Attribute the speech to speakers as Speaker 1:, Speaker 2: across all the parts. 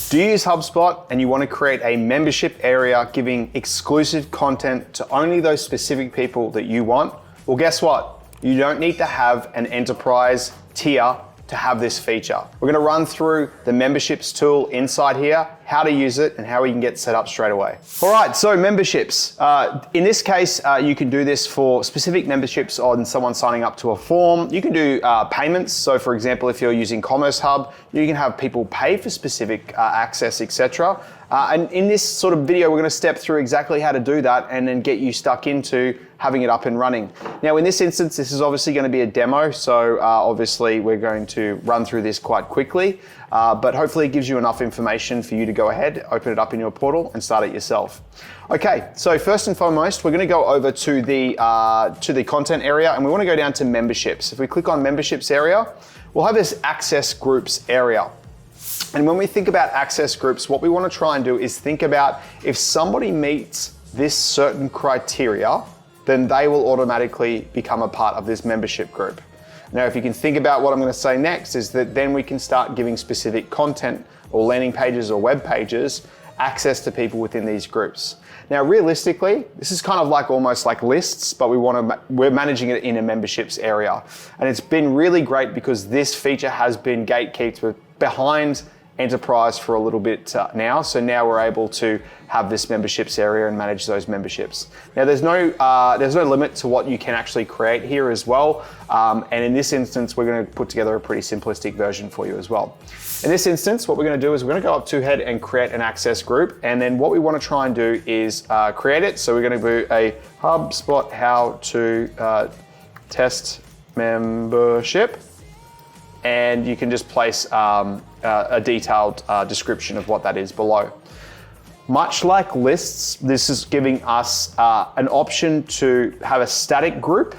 Speaker 1: Do you use HubSpot and you want to create a membership area giving exclusive content to only those specific people that you want? Well, guess what? You don't need to have an enterprise tier to have this feature. We're gonna run through the memberships tool inside here, how to use it, and how we can get set up straight away. All right, so memberships. In this case, you can do this for specific memberships on someone signing up to a form. You can do payments. So for example, if you're using Commerce Hub, you can have people pay for specific access, etc. And in this sort of video, we're gonna step through exactly how to do that and then get you stuck into having it up and running. Now in this instance, this is obviously gonna be a demo, so obviously we're going to run through this quite quickly, but hopefully it gives you enough information for you to go ahead, open it up in your portal and start it yourself. Okay, so first and foremost, we're gonna go over to the content area and we wanna go down to memberships. If we click on memberships area, we'll have this access groups area. And when we think about access groups, what we want to try and do is think about if somebody meets this certain criteria, then they will automatically become a part of this membership group. Now, if you can think about what I'm going to say next is that then we can start giving specific content or landing pages or web pages access to people within these groups. Now, realistically, this is kind of like almost like lists, but we're managing it in a memberships area. And it's been really great because this feature has been gatekept behind enterprise for a little bit now. So now we're able to have this memberships area and manage those memberships. Now there's no limit to what you can actually create here as well. And in this instance, we're going to put together a pretty simplistic version for you as well. In this instance, what we're going to do is we're going to go up to head and create an access group. And then what we want to try and do is create it. So we're going to do a HubSpot how to test membership. And you can just place a detailed description of what that is below. Much like lists, this is giving us an option to have a static group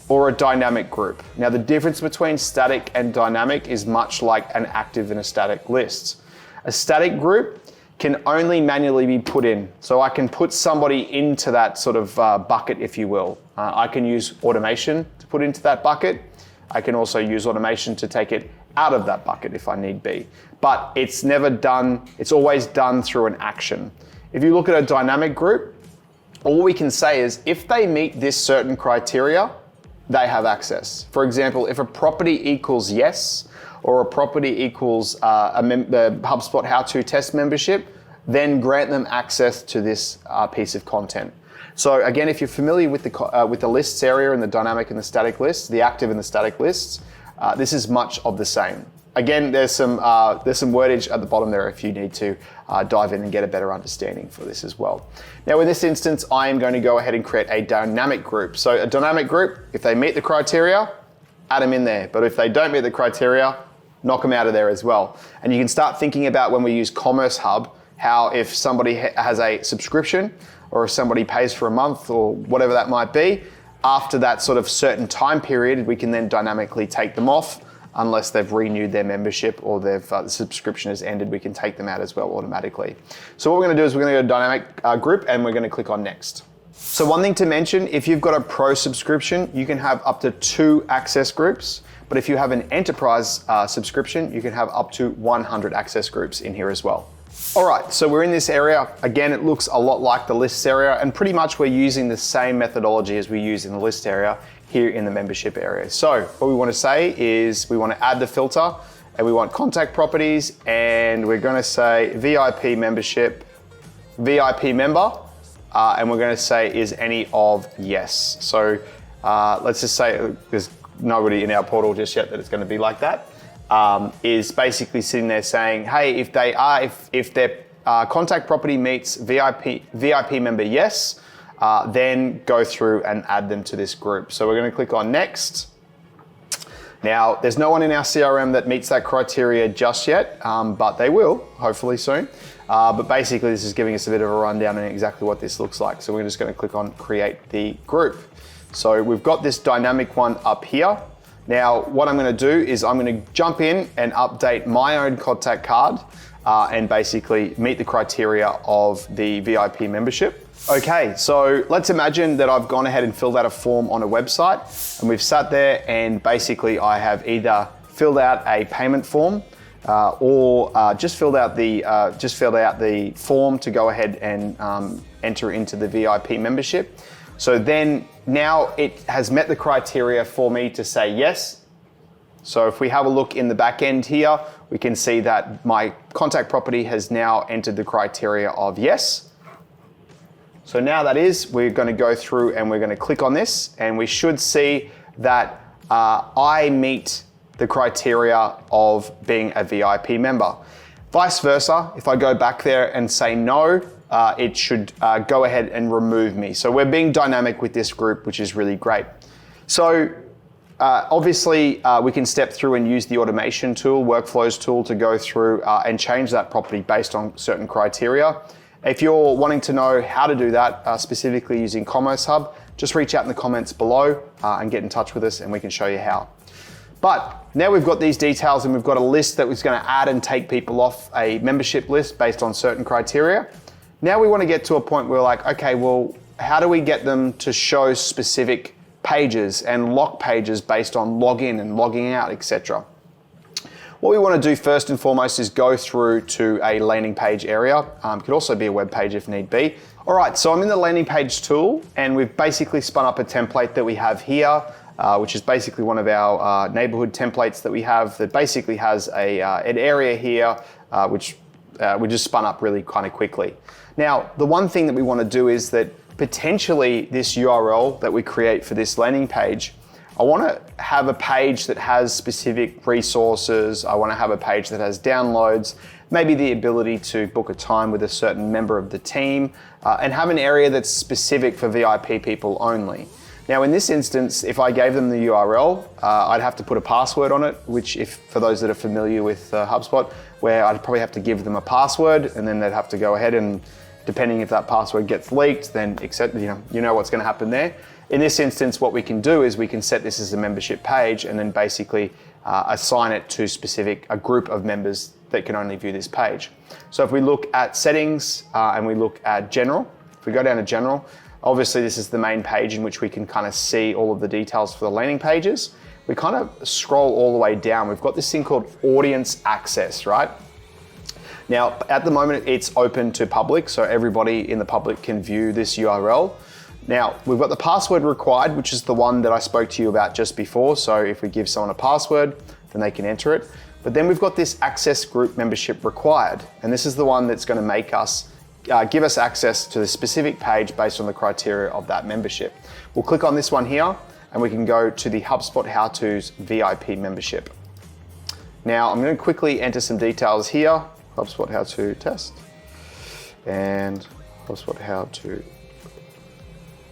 Speaker 1: or a dynamic group. Now the difference between static and dynamic is much like an active and a static list. A static group can only manually be put in. So I can put somebody into that sort of bucket, if you will. I can use automation to put into that bucket. I can also use automation to take it out of that bucket if I need be. But it's never done, it's always done through an action. If you look at a dynamic group, all we can say is if they meet this certain criteria, they have access. For example, if a property equals yes, or a property equals the HubSpot how to test membership, then grant them access to this piece of content. So again, if you're familiar with the lists area and the dynamic and the static lists, the active and the static lists, this is much of the same. Again, there's some wordage at the bottom there if you need to dive in and get a better understanding for this as well. Now in this instance, I am going to go ahead and create a dynamic group. So a dynamic group, if they meet the criteria, add them in there. But if they don't meet the criteria, knock them out of there as well. And you can start thinking about when we use Commerce Hub, how if somebody has a subscription, or if somebody pays for a month or whatever that might be, after that sort of certain time period, we can then dynamically take them off unless they've renewed their membership or the subscription has ended, we can take them out as well automatically. So what we're gonna do is we're gonna go to dynamic group and we're gonna click on next. So one thing to mention, if you've got a pro subscription, you can have up to 2 access groups. But if you have an enterprise subscription, you can have up to 100 access groups in here as well. All right, so we're in this area. Again, it looks a lot like the lists area and pretty much we're using the same methodology as we use in the list area here in the membership area. So what we want to say is we want to add the filter and we want contact properties and we're going to say VIP membership, VIP member, and we're going to say is any of yes. So let's just say there's nobody in our portal just yet that it's going to be like that. Is basically sitting there saying, hey, if their contact property meets VIP member yes, then go through and add them to this group. So we're going to click on next. Now, there's no one in our CRM that meets that criteria just yet, but they will, hopefully soon. But basically, this is giving us a bit of a rundown on exactly what this looks like. So we're just going to click on create the group. So we've got this dynamic one up here. Now, what I'm going to do is I'm going to jump in and update my own contact card and basically meet the criteria of the VIP membership. Okay, so let's imagine that I've gone ahead and filled out a form on a website and we've sat there and basically I have either filled out a payment form or just filled out the form to go ahead and enter into the VIP membership. So then now it has met the criteria for me to say yes. So if we have a look in the back end here, we can see that my contact property has now entered the criteria of yes. So now that is, we're going to go through and we're going to click on this, and we should see that I meet the criteria of being a VIP member. Vice versa, if I go back there and say no, it should go ahead and remove me. So we're being dynamic with this group, which is really great. So obviously we can step through and use the automation tool, workflows tool, to go through and change that property based on certain criteria. If you're wanting to know how to do that, specifically using Commerce Hub, just reach out in the comments below and get in touch with us and we can show you how. But now we've got these details and we've got a list that was going to add and take people off a membership list based on certain criteria. Now we want to get to a point where we're like, okay, well, how do we get them to show specific pages and lock pages based on login and logging out, etc. What we want to do first and foremost is go through to a landing page area. Could also be a web page if need be. All right, so I'm in the landing page tool and we've basically spun up a template that we have here, which is basically one of our neighborhood templates that we have that basically has an area here, which we just spun up really kind of quickly. Now, the one thing that we want to do is that potentially this URL that we create for this landing page, I want to have a page that has specific resources. I want to have a page that has downloads, maybe the ability to book a time with a certain member of the team, and have an area that's specific for VIP people only. Now in this instance, if I gave them the URL, I'd have to put a password on it, which for those that are familiar with HubSpot, where I'd probably have to give them a password and then they'd have to go ahead and, depending if that password gets leaked, then you know what's going to happen there. In this instance, what we can do is we can set this as a membership page and then basically assign it to a group of members that can only view this page. So if we look at settings and we look at general, if we go down to general, obviously this is the main page in which we can kind of see all of the details for the landing pages. We kind of scroll all the way down. We've got this thing called audience access, right? Now, at the moment, it's open to public, so everybody in the public can view this URL. Now, we've got the password required, which is the one that I spoke to you about just before. So if we give someone a password, then they can enter it. But then we've got this access group membership required. And this is the one that's going to make us, give us access to the specific page based on the criteria of that membership. We'll click on this one here and we can go to the HubSpot How-Tos VIP membership. Now, I'm going to quickly enter some details here. HubSpot How-To test and HubSpot How-To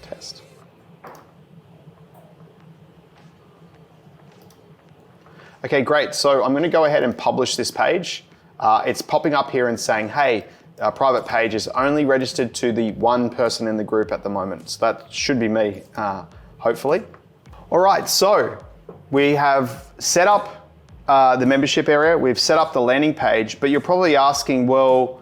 Speaker 1: test. Okay, great. So I'm going to go ahead and publish this page. It's popping up here and saying, hey, our private page is only registered to the one person in the group at the moment. So that should be me, hopefully. All right, so we have set up the membership area, we've set up the landing page, but you're probably asking, well,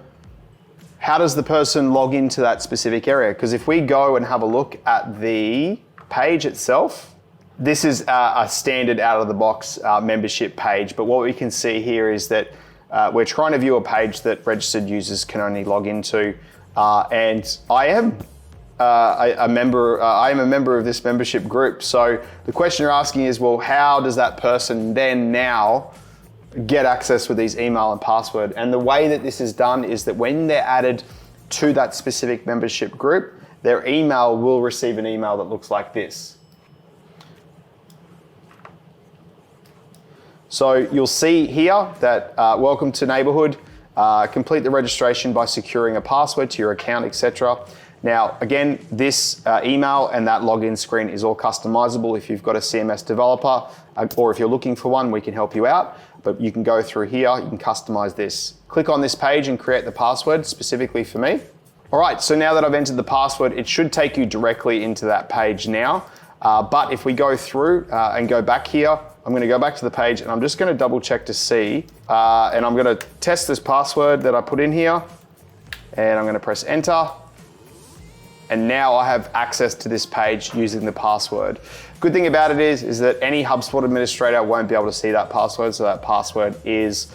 Speaker 1: how does the person log into that specific area? Because if we go and have a look at the page itself, this is a standard out of the box membership page. But what we can see here is that we're trying to view a page that registered users can only log into. And I am a member of this membership group. So the question you're asking is, well, how does that person then now get access with these email and password? And the way that this is done is that when they're added to that specific membership group, their email will receive an email that looks like this. So you'll see here that welcome to Neighbourhood, complete the registration by securing a password to your account, etc. Now, again, this email and that login screen is all customizable. If you've got a CMS developer or if you're looking for one, we can help you out. But you can go through here, you can customize this. Click on this page and create the password specifically for me. All right, so now that I've entered the password, it should take you directly into that page now. But if we go through and go back here, I'm going to go back to the page and I'm just going to double check to see, and I'm going to test this password that I put in here, and I'm going to press enter. And now I have access to this page using the password. Good thing about it is that any HubSpot administrator won't be able to see that password, so that password is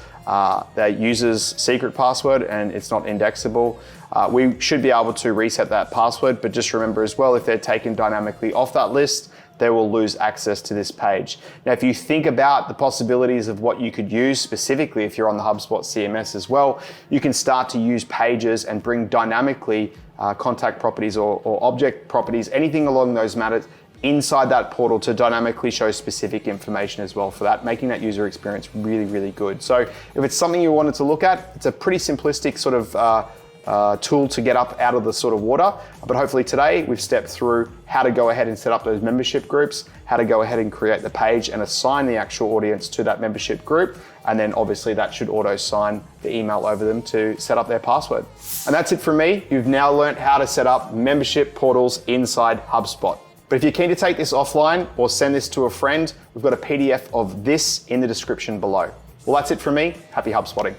Speaker 1: their user's secret password and it's not indexable, we should be able to reset that password. But just remember as well, if they're taken dynamically off that list, they will lose access to this page. Now, if you think about the possibilities of what you could use specifically, if you're on the HubSpot CMS as well, you can start to use pages and bring dynamically contact properties or object properties, anything along those matters, inside that portal to dynamically show specific information as well for that, making that user experience really, really good. So if it's something you wanted to look at, it's a pretty simplistic sort of tool to get up out of the sort of water. But hopefully today we've stepped through how to go ahead and set up those membership groups, how to go ahead and create the page and assign the actual audience to that membership group. And then obviously that should auto sign the email over them to set up their password. And that's it from me. You've now learned how to set up membership portals inside HubSpot. But if you're keen to take this offline or send this to a friend, we've got a PDF of this in the description below. Well, that's it from me. Happy HubSpotting.